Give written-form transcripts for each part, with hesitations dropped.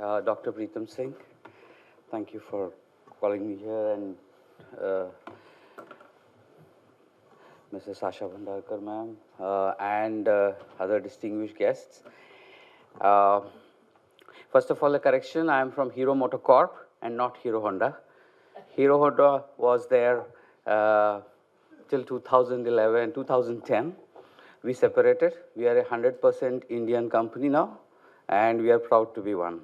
Dr. Preetam Singh. Thank you for calling me here, and Mrs. Sasha Bhandarkar ma'am, and other distinguished guests. Uh, First of all, a correction, I am from Hero MotoCorp and not Hero Honda. Hero Honda was there till 2011, 2010. We separated. We are a 100% Indian company now, and we are proud to be one.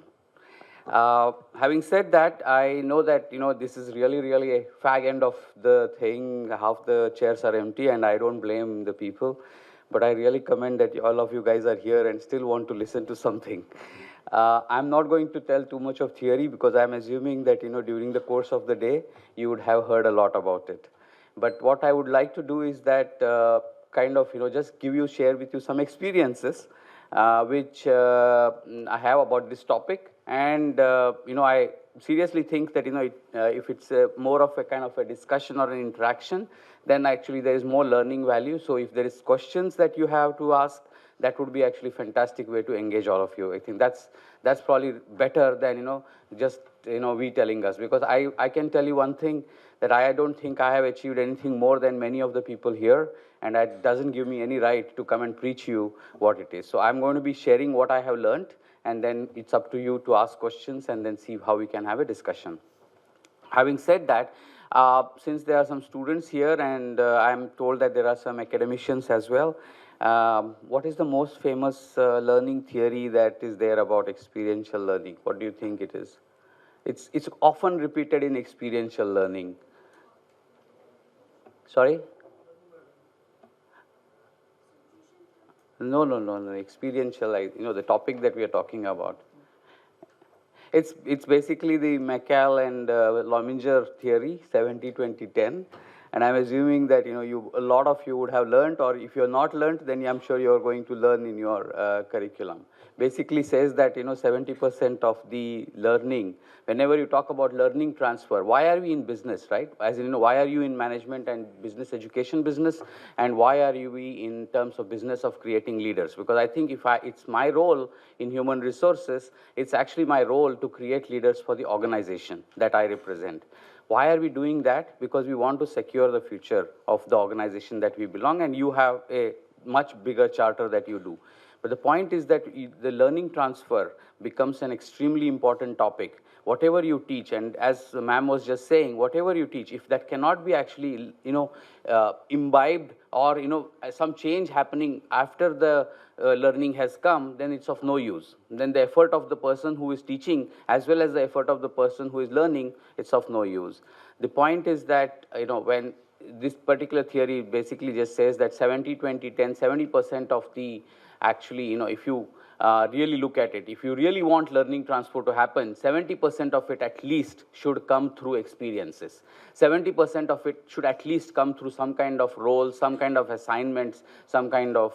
Having said that, I know that this is really a fag end of the thing. Half the chairs are empty, and I don't blame the people, but I really commend that all of you guys are here and still want to listen to something. I'm not going to tell too much of theory because I'm assuming that during the course of the day you would have heard a lot about it. But what I would like to do is that kind of just share with you some experiences which I have about this topic, and I seriously think that if it's more of a kind of a discussion or an interaction, then actually there is more learning value. So if there is questions that you have to ask, that would be actually fantastic way to engage all of you. I think that's probably better than just we telling us, because I can tell you one thing, that I don't think I have achieved anything more than many of the people here, and it doesn't give me any right to come and preach you what it is. So I'm going to be sharing what I have learned, and then it's up to you to ask questions and then see how we can have a discussion. Having said that, since there are some students here, and I'm told that there are some academicians as well, what is the most famous learning theory that is there about experiential learning? What do you think it is? It's often repeated in experiential learning. Sorry? No. Experiential, the topic that we are talking about. It's basically the McCall and Lominger theory, 70-20-10. And I'm assuming that a lot of you would have learned, or if you're not learned, then I'm sure you're going to learn in your curriculum. Basically says that 70% of the learning, whenever you talk about learning transfer, why are we in business, right? As in, why are you in management and business education business, and why are we in terms of business of creating leaders? Because I think it's my role in human resources, it's actually my role to create leaders for the organization that I represent. Why are we doing that? Because we want to secure the future of the organization that we belong, and you have a much bigger charter that you do. But the point is that the learning transfer becomes an extremely important topic. Whatever you teach, and as ma'am was just saying, whatever you teach, if that cannot be actually imbibed, or some change happening after the learning has come, then it's of no use. Then the effort of the person who is teaching as well as the effort of the person who is learning, it's of no use. The point is that when this particular theory basically just says that 70-20-10, 70% of the actually, if you really look at it, if you really want learning transfer to happen, 70% of it at least should come through experiences. 70% of it should at least come through some kind of role, some kind of assignments, some kind of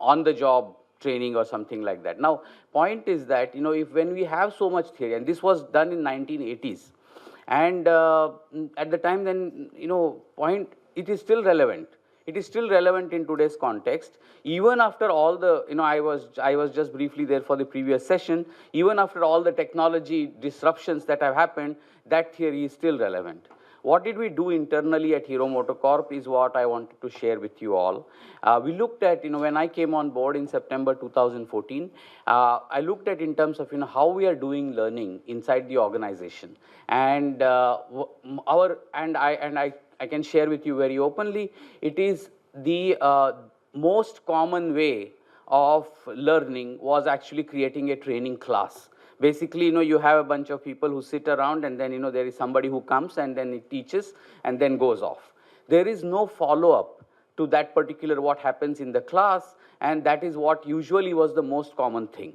on-the-job training or something like that. Now, point is that if when we have so much theory, and this was done in 1980s, and at the time, then it is still relevant. It is still relevant in today's context. Even after all the, I was just briefly there for the previous session. Even after all the technology disruptions that have happened, that theory is still relevant. What did we do internally at Hero MotoCorp is what I wanted to share with you all. We looked at, when I came on board in September 2014, I looked at in terms of, how we are doing learning inside the organization. And I can share with you very openly, it is the most common way of learning was actually creating a training class. Basically, you have a bunch of people who sit around, and then, there is somebody who comes and then he teaches and then goes off. There is no follow-up to that particular what happens in the class, and that is what usually was the most common thing.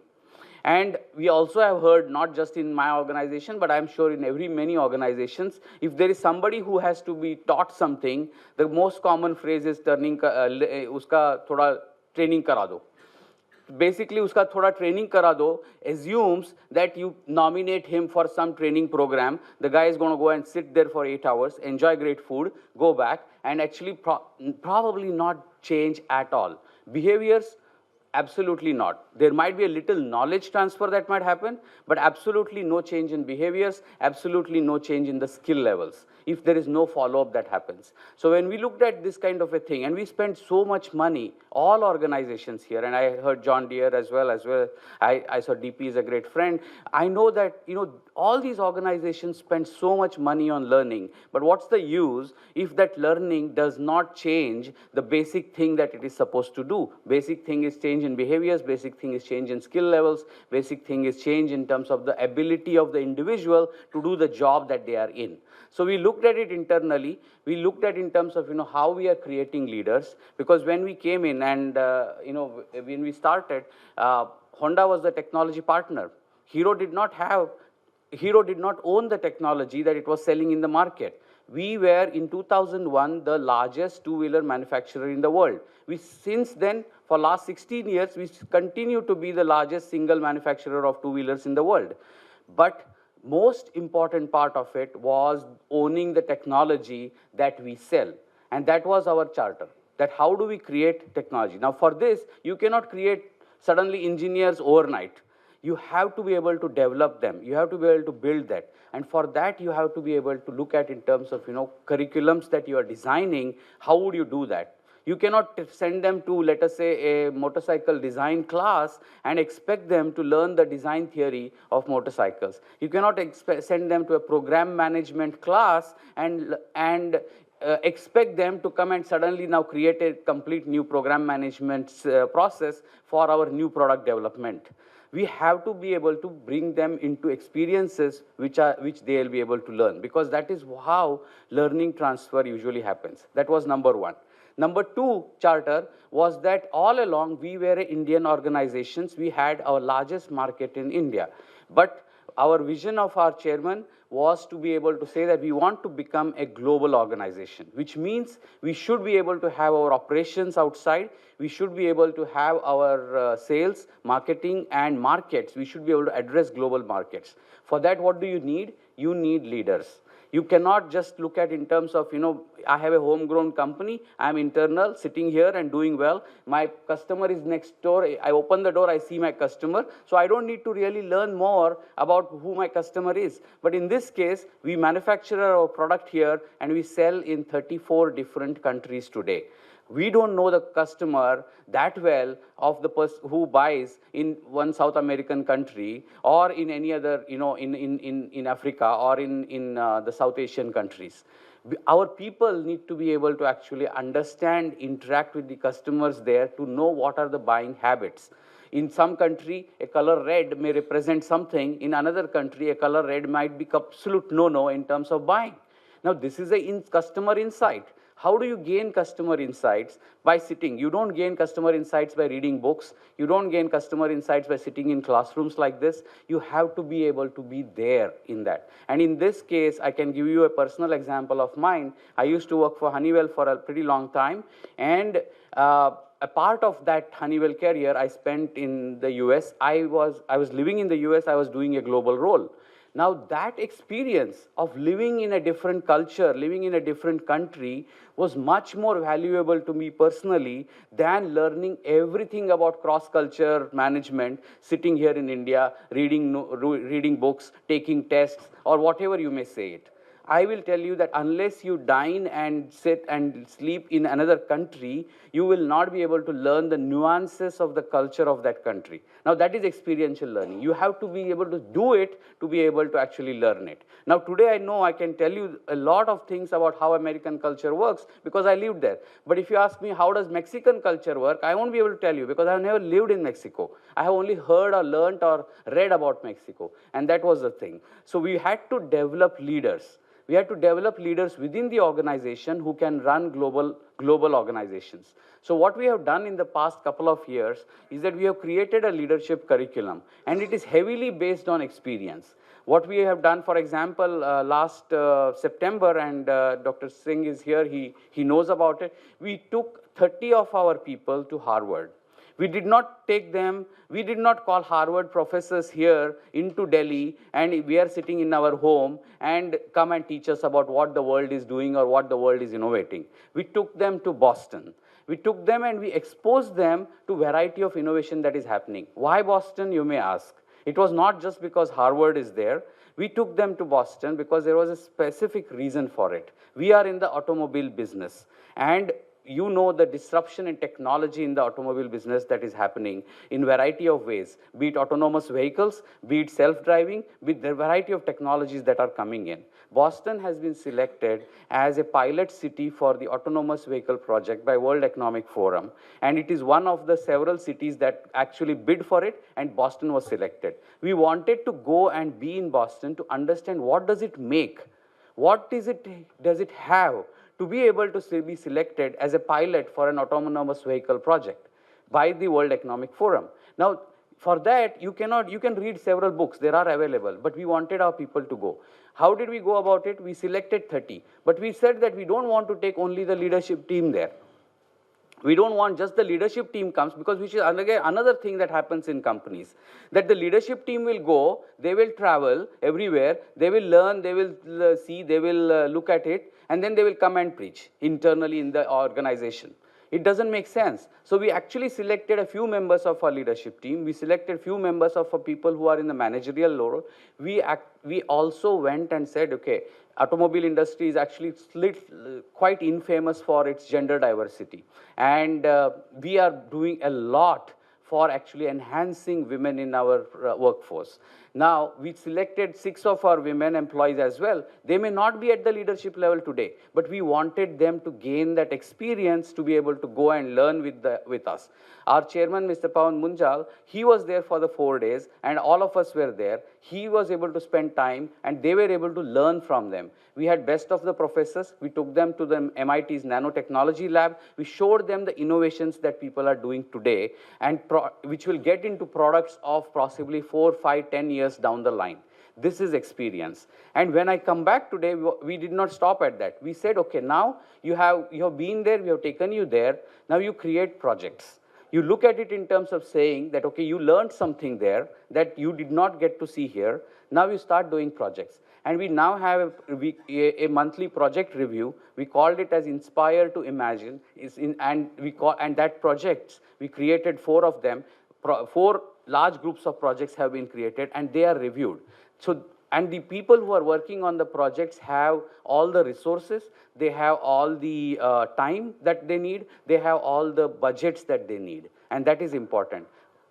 And we also have heard, not just in my organization, but I'm sure in many organizations, if there is somebody who has to be taught something, the most common phrase is uska thoda training kara do. Basically, uska thoda training kara do assumes that you nominate him for some training program. The guy is going to go and sit there for 8 hours, enjoy great food, go back, and actually probably not change at all. Behaviors Absolutely not. There might be a little knowledge transfer that might happen, but absolutely no change in behaviors, absolutely no change in the skill levels if there is no follow-up that happens. So when we looked at this kind of a thing, and we spent so much money, all organizations here, and I heard John Deere as well. I saw DP is a great friend. I know that, all these organizations spend so much money on learning, but what's the use if that learning does not change the basic thing that it is supposed to do? Basic thing is change in behaviors, basic thing is change in skill levels, basic thing is change in terms of the ability of the individual to do the job that they are in. So we looked at it internally. We looked at in terms of how we are creating leaders, because when we came in and when we started, Honda was the technology partner. Hero did not own the technology that it was selling in the market. We were in 2001 the largest two-wheeler manufacturer in the world. Since then, for last 16 years, we continue to be the largest single manufacturer of two-wheelers in the world. But most important part of it was owning the technology that we sell. And that was our charter, that how do we create technology. Now for this, you cannot create suddenly engineers overnight. You have to be able to develop them. You have to be able to build that. And for that, you have to be able to look at in terms of curriculums that you are designing. How would you do that? You cannot send them to, let us say, a motorcycle design class and expect them to learn the design theory of motorcycles. You cannot send them to a program management class and expect them to come and suddenly now create a complete new program management process for our new product development. We have to be able to bring them into experiences which they will be able to learn, because that is how learning transfer usually happens. That was number one. Number two charter was that all along we were Indian organizations. We had our largest market in India. But our vision of our chairman was to be able to say that we want to become a global organization, which means we should be able to have our operations outside. We should be able to have our sales, marketing, and markets. We should be able to address global markets. For that, what do you need? You need leaders. You cannot just look at in terms of, I have a homegrown company, I'm internal, sitting here and doing well. My customer is next door. I open the door, I see my customer. So I don't need to really learn more about who my customer is. But in this case, we manufacture our product here and we sell in 34 different countries today. We don't know the customer that well of the person who buys in one South American country or in any other, in Africa or in the South Asian countries. Our people need to be able to actually understand, interact with the customers there to know what are the buying habits. In some country, a color red may represent something. In another country, a color red might be absolute no-no in terms of buying. Now, this is a customer insight. How do you gain customer insights? By sitting. You don't gain customer insights by reading books. You don't gain customer insights by sitting in classrooms like this. You have to be able to be there in that. And in this case, I can give you a personal example of mine. I used to work for Honeywell for a pretty long time. And a part of that Honeywell career I spent in the US. I was living in the US. I was doing a global role. Now, that experience of living in a different culture, living in a different country was much more valuable to me personally than learning everything about cross-culture management, sitting here in India, reading books, taking tests, or whatever you may say it. I will tell you that unless you dine and sit and sleep in another country, you will not be able to learn the nuances of the culture of that country. Now, that is experiential learning. You have to be able to do it to be able to actually learn it. Now, today I know I can tell you a lot of things about how American culture works because I lived there. But if you ask me how does Mexican culture work, I won't be able to tell you because I have never lived in Mexico. I have only heard or learned or read about Mexico. And that was the thing. So we had to develop leaders. We had to develop leaders within the organization who can run global organizations. So what we have done in the past couple of years is that we have created a leadership curriculum, and it is heavily based on experience. What we have done, for example, last September, and Dr. Singh is here, he knows about it, we took 30 of our people to Harvard. We did not take them, we did not call Harvard professors here into Delhi and we are sitting in our home and come and teach us about what the world is doing or what the world is innovating. We took them to Boston. We took them and we exposed them to variety of innovation that is happening. Why Boston, you may ask? It was not just because Harvard is there. We took them to Boston because there was a specific reason for it. We are in the automobile business, and you know the disruption in technology in the automobile business that is happening in variety of ways, be it autonomous vehicles, be it self-driving, be it the variety of technologies that are coming in. Boston has been selected as a pilot city for the autonomous vehicle project by World Economic Forum, and it is one of the several cities that actually bid for it, and Boston was selected. We wanted to go and be in Boston to understand what does it make, what does it have to be able to be selected as a pilot for an autonomous vehicle project by the World Economic Forum. Now, for that, you can read several books, there are available, but we wanted our people to go. How did we go about it? We selected 30, but we said that we don't want to take only the leadership team there. We don't want just the leadership team comes, because which is another thing that happens in companies, that the leadership team will go, they will travel everywhere, they will learn, they will see, they will look at it, and then they will come and preach internally in the organization. It doesn't make sense. So we actually selected a few members of our leadership team. We selected few members of our people who are in the managerial role. We also went and said, okay, automobile industry is actually quite infamous for its gender diversity. And we are doing a lot for actually enhancing women in our workforce. Now, we selected 6 of our women employees as well. They may not be at the leadership level today, but we wanted them to gain that experience to be able to go and learn with us. Our chairman, Mr. Pawan Munjal, he was there for the 4 days, and all of us were there. He was able to spend time, and they were able to learn from them. We had best of the professors. We took them to the MIT's nanotechnology lab. We showed them the innovations that people are doing today, and which will get into products of possibly 4, 5, 10 years down the line. This is experience. And when I come back today, we did not stop at that. We said, okay, now you have been there, we have taken you there, now you create projects. You look at it in terms of saying that, okay, you learned something there that you did not get to see here. Now you start doing projects. And we now have a monthly project review. We called it as Inspire to Imagine. And that projects, we created 4 of them. 4 large groups of projects have been created, and they are reviewed. So, and the people who are working on the projects have all the resources, they have all the time that they need, they have all the budgets that they need, and that is important.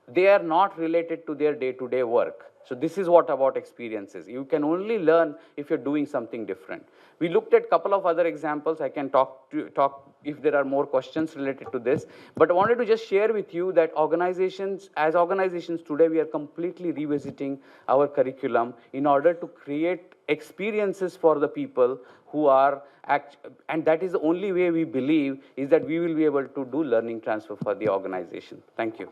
They are not related to their day-to-day work. So this is what about experiences. You can only learn if you're doing something different. We looked at a couple of other examples. I can talk if there are more questions related to this. But I wanted to just share with you that as organizations today, we are completely revisiting our curriculum in order to create experiences for the people who are, and that is the only way we believe is that we will be able to do learning transfer for the organization. Thank you.